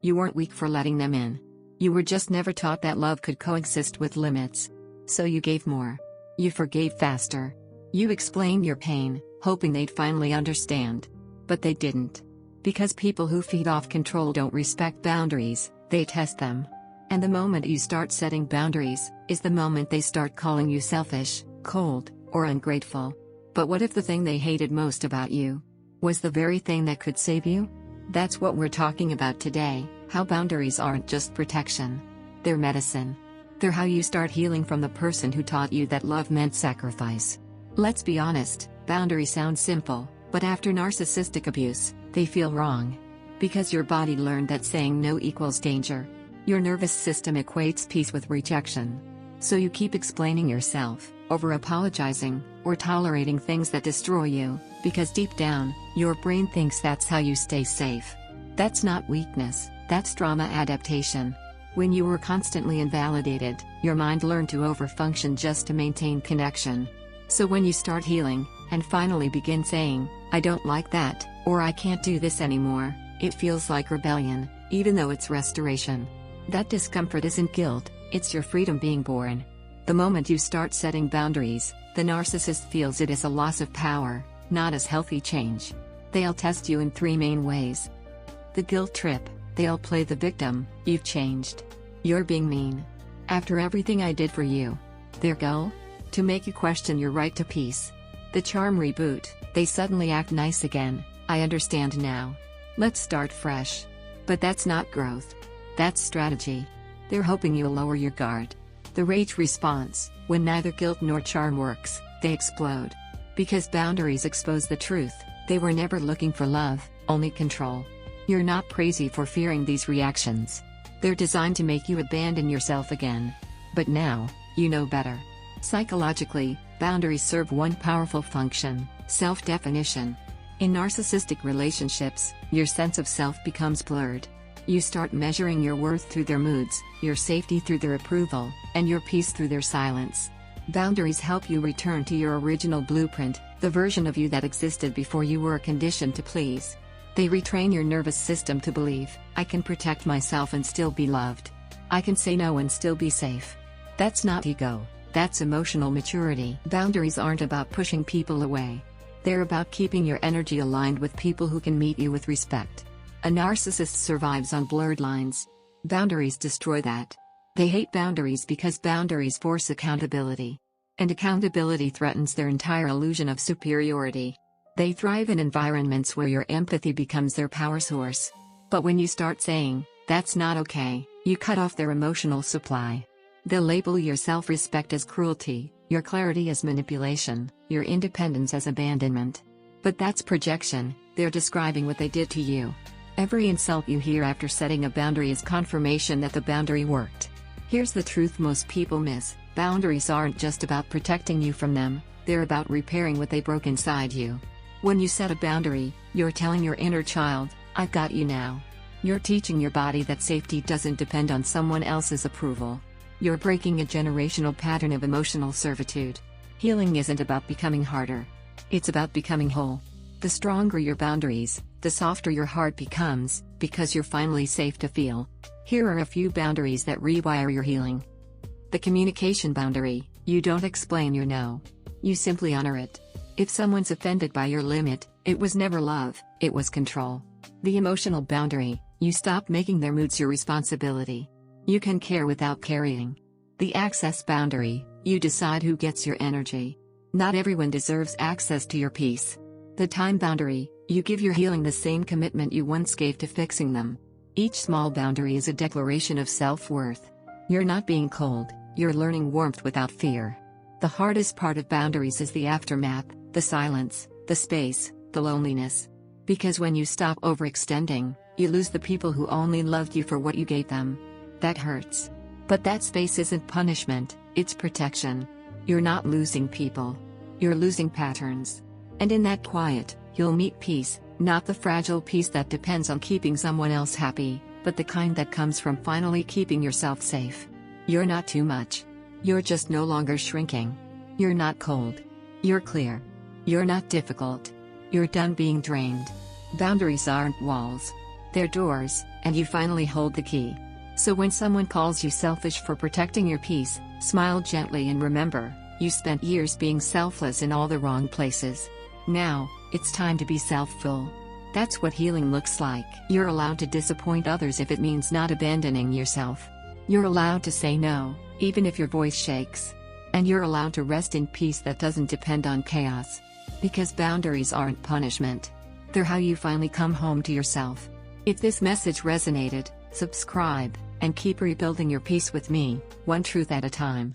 You weren't weak for letting them in. You were just never taught that love could coexist with limits. So you gave more. You forgave faster. You explained your pain, hoping they'd finally understand. But they didn't. Because people who feed off control don't respect boundaries, they test them. And the moment you start setting boundaries, is the moment they start calling you selfish, cold, or ungrateful. But what if the thing they hated most about you was the very thing that could save you? That's what we're talking about today, how boundaries aren't just protection. They're medicine. They're how you start healing from the person who taught you that love meant sacrifice. Let's be honest, boundaries sound simple, but after narcissistic abuse, they feel wrong. Because your body learned that saying no equals danger. Your nervous system equates peace with rejection. So you keep explaining yourself, over-apologizing, or tolerating things that destroy you, because deep down, your brain thinks that's how you stay safe. That's not weakness, that's trauma adaptation. When you were constantly invalidated, your mind learned to overfunction just to maintain connection. So when you start healing, and finally begin saying, I don't like that, or I can't do this anymore, it feels like rebellion, even though it's restoration. That discomfort isn't guilt, it's your freedom being born. The moment you start setting boundaries, the narcissist feels it as a loss of power, not as healthy change. They'll test you in 3 main ways. The guilt trip, they'll play the victim, you've changed. You're being mean. After everything I did for you. Their goal? To make you question your right to peace. The charm reboot, they suddenly act nice again, I understand now. Let's start fresh. But that's not growth. That's strategy. They're hoping you'll lower your guard. The rage response, when neither guilt nor charm works, they explode. Because boundaries expose the truth, they were never looking for love, only control. You're not crazy for fearing these reactions. They're designed to make you abandon yourself again. But now, you know better. Psychologically, boundaries serve one powerful function: self-definition. In narcissistic relationships, your sense of self becomes blurred. You start measuring your worth through their moods, your safety through their approval, and your peace through their silence. Boundaries help you return to your original blueprint, the version of you that existed before you were conditioned to please. They retrain your nervous system to believe, I can protect myself and still be loved. I can say no and still be safe. That's not ego, that's emotional maturity. Boundaries aren't about pushing people away. They're about keeping your energy aligned with people who can meet you with respect. A narcissist survives on blurred lines. Boundaries destroy that. They hate boundaries because boundaries force accountability. And accountability threatens their entire illusion of superiority. They thrive in environments where your empathy becomes their power source. But when you start saying, that's not okay, you cut off their emotional supply. They'll label your self-respect as cruelty, your clarity as manipulation, your independence as abandonment. But that's projection, they're describing what they did to you. Every insult you hear after setting a boundary is confirmation that the boundary worked. Here's the truth most people miss: boundaries aren't just about protecting you from them, they're about repairing what they broke inside you. When you set a boundary, you're telling your inner child, I've got you now. You're teaching your body that safety doesn't depend on someone else's approval. You're breaking a generational pattern of emotional servitude. Healing isn't about becoming harder. It's about becoming whole. The stronger your boundaries, the softer your heart becomes, because you're finally safe to feel. Here are a few boundaries that rewire your healing. The communication boundary: you don't explain your no. You simply honor it. If someone's offended by your limit, it was never love, it was control. The emotional boundary: you stop making their moods your responsibility. You can care without carrying. The access boundary: you decide who gets your energy. Not everyone deserves access to your peace. The time boundary: you give your healing the same commitment you once gave to fixing them. Each small boundary is a declaration of self-worth. You're not being cold, you're learning warmth without fear. The hardest part of boundaries is the aftermath, the silence, the space, the loneliness. Because when you stop overextending, you lose the people who only loved you for what you gave them. That hurts. But that space isn't punishment, it's protection. You're not losing people. You're losing patterns. And in that quiet, you'll meet peace, not the fragile peace that depends on keeping someone else happy, but the kind that comes from finally keeping yourself safe. You're not too much. You're just no longer shrinking. You're not cold. You're clear. You're not difficult. You're done being drained. Boundaries aren't walls. They're doors, and you finally hold the key. So when someone calls you selfish for protecting your peace, smile gently and remember, you spent years being selfless in all the wrong places. Now, it's time to be self-full. That's what healing looks like. You're allowed to disappoint others if it means not abandoning yourself. You're allowed to say no, even if your voice shakes. And you're allowed to rest in peace that doesn't depend on chaos. Because boundaries aren't punishment. They're how you finally come home to yourself. If this message resonated, subscribe, and keep rebuilding your peace with me, one truth at a time.